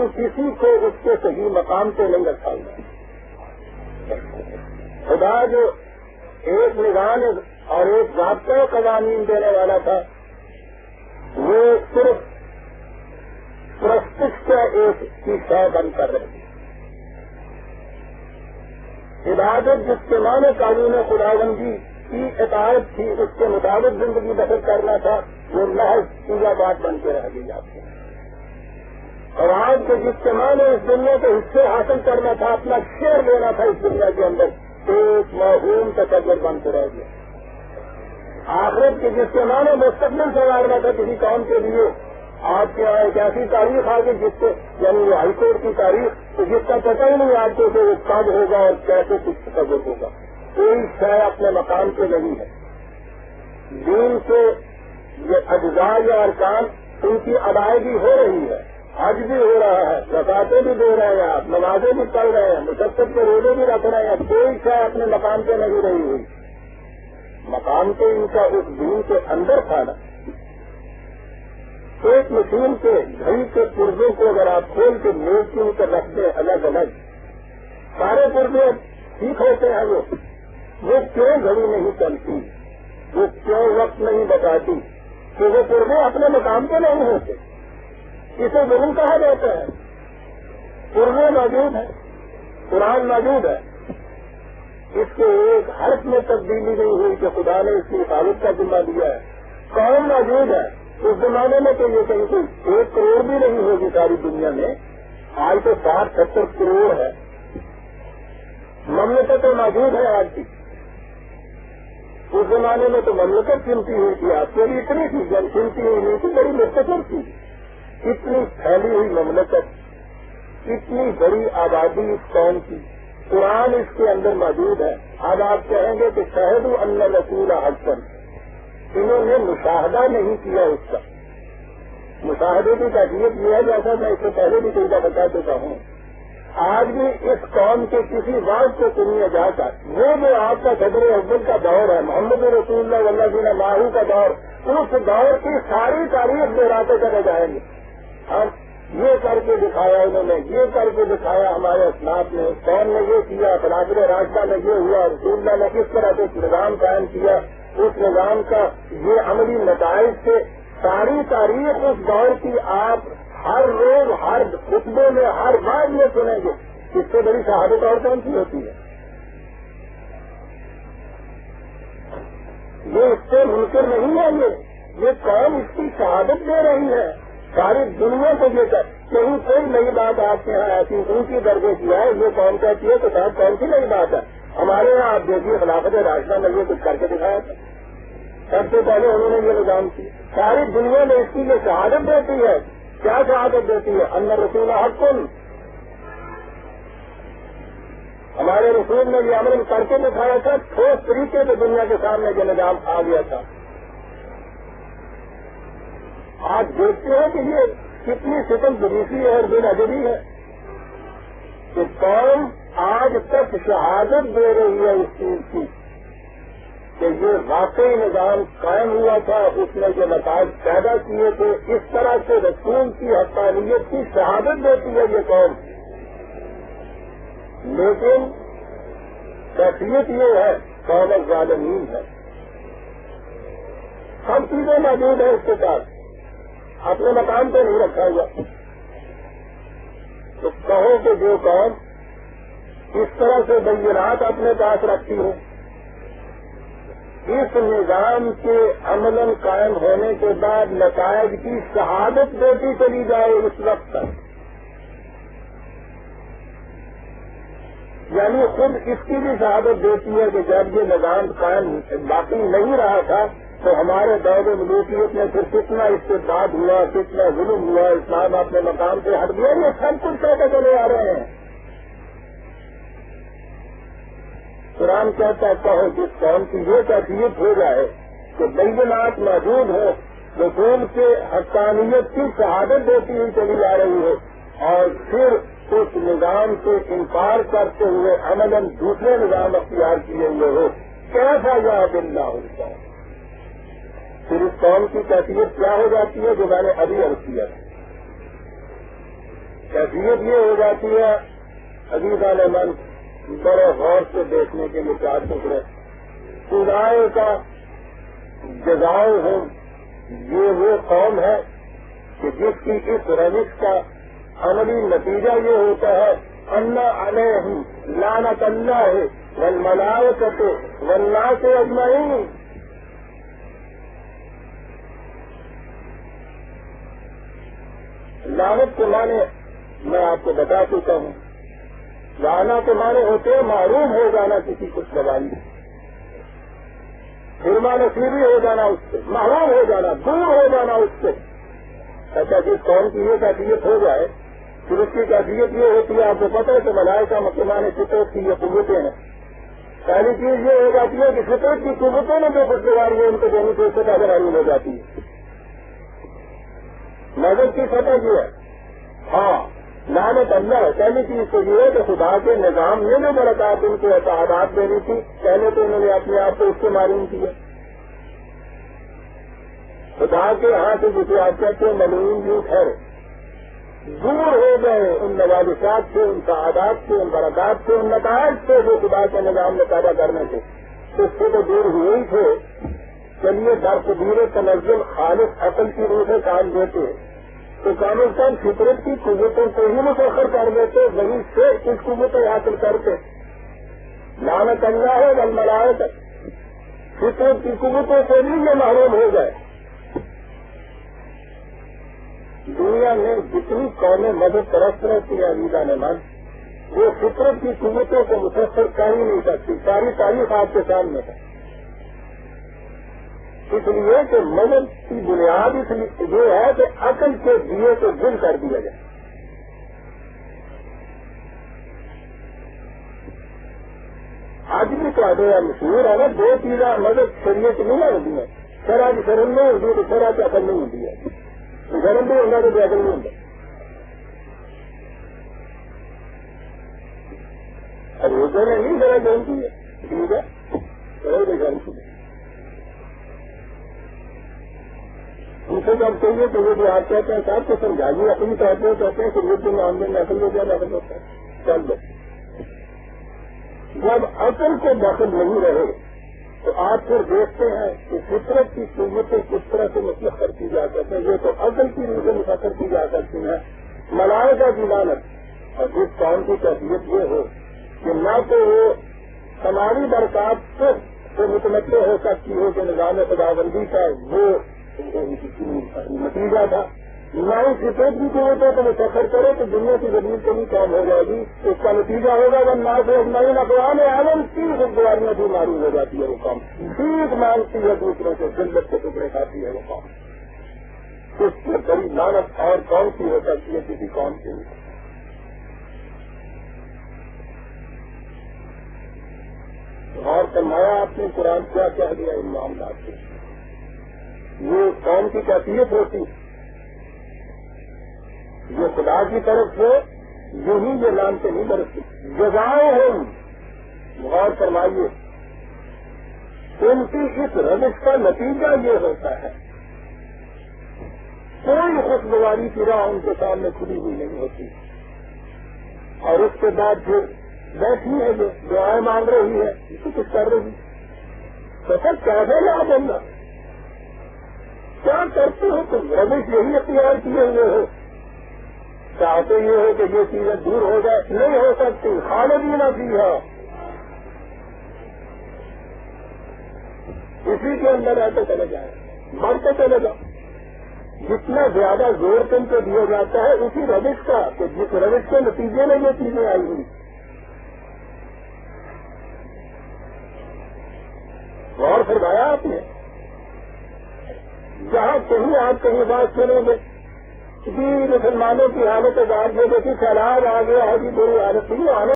لیکن کسی کو اس کے صحیح مقام پہ نہیں رکھا ہوا. خدا جو ایک نظام اور ایک ضابطۂ قوانین دینے والا تھا، وہ صرف پرستش کا ایک شے بن کر رہے تھے. عبادت جس کے معنی قانون خداوندی کی اطاعت تھی، اس کے مطابق زندگی بسر کرنا تھا، وہ محض پوجا پاٹ بن کے رہ گئی آپ کو. اور آج کے جس کے معنی اس دنیا کے حصے حاصل کرنا تھا، اپنا شیئر لینا تھا اس دنیا کے اندر، ایک موہوم تصور بن کے رہ گیا. آخرت کے جس کے معنی مستقبل سنوارنا تھا کسی کام کے لیے، آپ کے یہاں ایک ایسی تاریخ آ گئی جس سے، یعنی وہ ہائی کورٹ کی تاریخ، تو جس کا پتہ ہی نہیں آپ کو کہ وہ کب ہوگا اور کیسے کچھ تصور ہوگا. کوئی شے اپنے مقام پہ نہیں ہے. دین سے یہ اجزاء یا ارکان، ان کی ادائیگی ہو رہی ہے، حج بھی ہو رہا ہے، زکاتیں بھی دے رہے ہیں آپ، نمازیں بھی پڑھ رہے ہیں، مشقت کے روزے بھی رکھ رہے ہیں، کوئی شے اپنے مقام پہ نہیں رہی ہوئی. مقام تو ان کا اس دین کے اندر تھا نا. ایک مشین کے گھڑی کے پرزوں کو اگر آپ کھول کے میز کے اوپر رکھ دیں الگ الگ، سارے پرزے ٹھیک ہوتے ہیں. وہ کیوں گھڑی نہیں چلتی، وہ کیوں وقت نہیں بتاتی؟ کہ وہ پرزے اپنے مقام پہ نہیں ہوتے. اسے ظلم کہا جاتا ہے. پرزے موجود ہیں، قرآن موجود ہے، اس کے ایک حرف میں تبدیلی نہیں ہوئی کہ خدا نے اس کی حفاظت کا ذمہ دیا ہے. قوم موجود ہے. اس زمانے میں تو یہ کہیں کہ 1 کروڑ بھی نہیں ہوگی ساری دنیا میں، آج تو 60-70 کروڑ ہے. مملکتیں موجود ہے آج کی. اس زمانے میں تو مملکت چنتی ہوئی تھی، آپ کے لیے اتنی تھی، جب چنتی ہوئی نہیں تھی، بڑی مختصر تھی. اتنی پھیلی ہوئی مملکت، اتنی بڑی آبادی اس قوم کی، قرآن اس کے اندر موجود ہے. اب آپ کہیں گے کہ شاہد ان رسول حسن، انہوں نے مشاہدہ نہیں کیا. اس کا مشاہدے کی کیفیت یہ ہے، جیسا میں اس سے پہلے بھی کئی بتا چکا ہوں. آج بھی اس قوم کے کسی بات کو سنیا جاتا، وہ جو آپ کا صدر اول کا دور ہے، محمد رسول اللہ واللہ دینا ماہو کا دور، اس دور کی ساری تاریخ دہراتے چلے جائیں گے. اب یہ کر کے دکھایا انہوں نے، یہ کر کے دکھایا ہمارے اسلاف نے، کون نے یہ کیا، خلافت راشدہ میں یہ ہوا، رسول اللہ نے کس طرح سے نظام قائم کیا، اس نظام کا یہ عملی نتائج سے ساری تاریخ اس دور کی آپ ہر روز ہر خطبے میں ہر بات میں سنیں گے. اس سے بڑی شہادت اور کون سی ہوتی ہے؟ یہ اس سے منکر نہیں ہے. یہ قوم اس کی شہادت دے رہی ہے ساری دنیا کو لے کر. کہیں کوئی نئی بات آپ کے یہاں ایسی اونچی درجے کی ہے، یہ قوم کہتی ہے کہ صاحب کون سی نئی بات ہے؟ ہمارے یہاں آپ دیکھیے خلافت راشدہ نے یہ کچھ کر کے دکھایا تھا. سب سے پہلے انہوں نے یہ نظام کیا. ساری دنیا میں اس کی یہ شہادت دیتی ہے. کیا شہادت دیتی ہے؟ ان رسول حق. ہمارے رسول نے یہ عمل کر کے دکھایا تھا. ٹھوس طریقے سے دنیا کے سامنے یہ نظام آ گیا تھا. آج دیکھتے ہیں کہ یہ کتنی ستم جدیسی ہے اور بے ادبی ہے کہ قوم آج تک شہادت دے رہی ہے اس چیز کی کہ یہ واقعی نظام قائم ہوا تھا، اس نے جو نتائج پیدا کیے تھے، اس طرح سے رسول کی حقانیت کی شہادت دیتی ہے یہ قوم. لیکن کیفیت یہ ہے قوم ظالمین ہے. سب چیزیں موجود ہیں اس کے پاس، اپنے مقام پہ نہیں رکھا ہوا. تو کہو کہ جو قوم اس طرح سے بینات اپنے پاس رکھتی ہو، اس نظام کے عملاً قائم ہونے کے بعد نتائج کی شہادت دیتی چلی جائے اس وقت تک، یعنی خود اس کی بھی شہادت دیتی ہے کہ جب یہ نظام قائم باقی نہیں رہا تھا تو ہمارے دور ملوکیت میں پھر کتنا استبداد ہوا، کتنا ظلم ہوا، اسلام اپنے مقام سے ہٹ گیا. یہ سب کچھ کہتے چلے آ رہے ہیں. قرآن کہتا ہے کہو جس قوم کی یہ کیفیت ہو جائے کہ بینات موجود ہو، رسول کے حقانیت کی شہادت دیتی ہوئی چلی جا رہی ہے، اور پھر اس نظام سے انکار کرتے ہوئے عملاً دوسرے نظام اختیار کیے ہوئے ہو، کیسا یاد اللہ ہوتا ہے. پھر اس قوم کی کیفیت کیا ہو جاتی ہے جو میں نے ابھی عرض کیا. کیفیت یہ ہو جاتی ہے عزیزان من بڑے غور سے دیکھنے کے لیے چار ٹکڑے خدائے کا جزائے ہوں یہ وہ قوم ہے کہ جس کی اس روش کا عملی نتیجہ یہ ہوتا ہے اللہ علیہم لعنت اللہ والملائکۃ والناس اجمعین. لعنت کے معنی میں آپ کو بتا چکا ہوں. لعنت کے معنی ہوتے ہیں معروف ہو جانا کسی خوشگواری سے، فرما نصیبی ہو جانا اس سے، محروم ہو جانا، دور ہو جانا اس سے. ایسا جس قوم کی یہ کیفیت ہو جائے پھر اس کی کیفیت یہ ہوتی ہے، آپ کو پتہ ہے کہ ملائکہ مسلمان فطرت کی یہ قوتیں ہیں. پہلی چیز یہ ہو جاتی ہے کہ فطرت کی قوتوں میں جو خوشگواری ہے ان کو دونوں سے سطح معلوم ہو جاتی ہے. نظر کی سطح یہ ہے. ہاں لعنت اللہ ہے. پہلی چیز تو یہ ہے کہ خدا کے نظام میں جو برکات ان کو اعتعادات دینی تھی پہلے تو انہوں نے اپنے آپ کو اس سے معلوم کیا. خدا کے ہاں سے جسے آپ کہتے ہیں ملعون جو ٹھہرے دور ہو گئے ان نوازشات سے، ان سعادات سے، ان برکات سے، ان نتائج سے جو خدا کے نظام میں پیدا کرنے تھے اس سے تو دور ہوئے ہی تھے. چلیے درقدیر تنزل خالص عقل کی روح سے کام دیتے تو کم از کم فطرت کی قوتوں کو ہی مسخر کر دیتے، وہیں سے کچھ قوتیں حاصل کرتے. لعنت اللہ ہے والملائکۃ، فطرت کی قوتوں سے بھی یہ محروم ہو گئے. دنیا میں جتنی قومیں مدد پرست رہتی ہیں عزیزان من وہ فطرت کی قوتوں کو مسخر کر ہی نہیں سکتی. ساری تاریخ آپ کے سامنے ہے. اس لیے کہ مدد کی بنیاد اس لیے یہ ہے کہ عقل کے دیے کو دل کر دیا جائے. آج بھی تو مشہور ہے نا، دو چیزیں مدد شریعت نہیں ہوتی ہے. شرح کی شرم نہیں ہوتی تو شرح کی عقل نہیں ہوتی ہے. شرم بھی ہوگا تو عقل نہیں ہوتا. اب روزے میں نہیں شرح جانتی ہے ٹھیک ہے شرح کی جانتی ہے. ان سے جب چاہیے تو وہ جو آپ کہتے ہیں صاحب کو سمجھائیے اپنی طور پہ کہتے ہیں کہ یہ معاملے میں عقل ہو گیا دخل ہوتا ہے. چل دو جب عقل کو دخل نہیں رہے تو آپ پھر دیکھتے ہیں کہ فطرت کی قوتیں کس طرح سے مسخر کی جا سکتے ہیں. یہ تو عقل کی روح سے مسخر کی جا سکتی ہیں. ملائکہ کی لعنت. اور جس قوم کی کیفیت یہ ہو کہ نہ تو وہ سماجی برکات سے متمتع ہو سکتی ہو کہ نظام خداوندی کا وہ نتیجہ تھا، نہ ہی فطرت کی قوتوں کو مسخر کرے تو دنیا کی زمین کمی کام ہو جائے گی. اس کا نتیجہ ہوگا جب نہ سے نئی اقوام عالم کی خوشگواریاں بھی معلوم ہو جاتی ہے. وہ قوم ٹھیک مانگتی ہے دوسروں سے، جنت کے ٹکڑے کھاتی ہے. وہ قوم اس سے بڑی لعنت اور کون سی ہو سکتی ہے کسی قوم کے لیے. اور فرمایا آپ نے قرآن کیا کہہ دیا ان معاملات سے. یہ قوم کی کیفیت ہوتی یہ خدا کی طرف سے یوں ہی یہ نام سے نہیں برستی. جزائیں ہیں غور فرمائیے ان کی اس روش کا نتیجہ یہ ہوتا ہے کوئی خوشگواری کی راہ ان کے سامنے کھلی ہوئی نہیں ہوتی. اور اس کے بعد پھر بیٹھی ہے جو دعائیں مانگ رہی ہے اسے کچھ کر رہی تو سب کیسے لا بننا کیا کرتے ہو تم؟ روش یہی اختیار کیے ہوئے ہو. چاہتے یہ ہو کہ یہ چیزیں دور ہو جائے، نہیں ہو سکتی. خالدین فیہا اسی کے اندر رہتے چلے جائیں، بڑھتے چلے جاؤ. جتنا زیادہ زور تم کو دیا جاتا ہے اسی روش کا کہ جس روش کے نتیجے میں یہ چیزیں آئی ہوئی. غور فرمایا آپ نے جہاں کہیں آپ کہیں بات سنیں گے کہ مسلمانوں کی حالت آج یہ دیکھی سیلاب آ گیا ہے بری حالت تھی.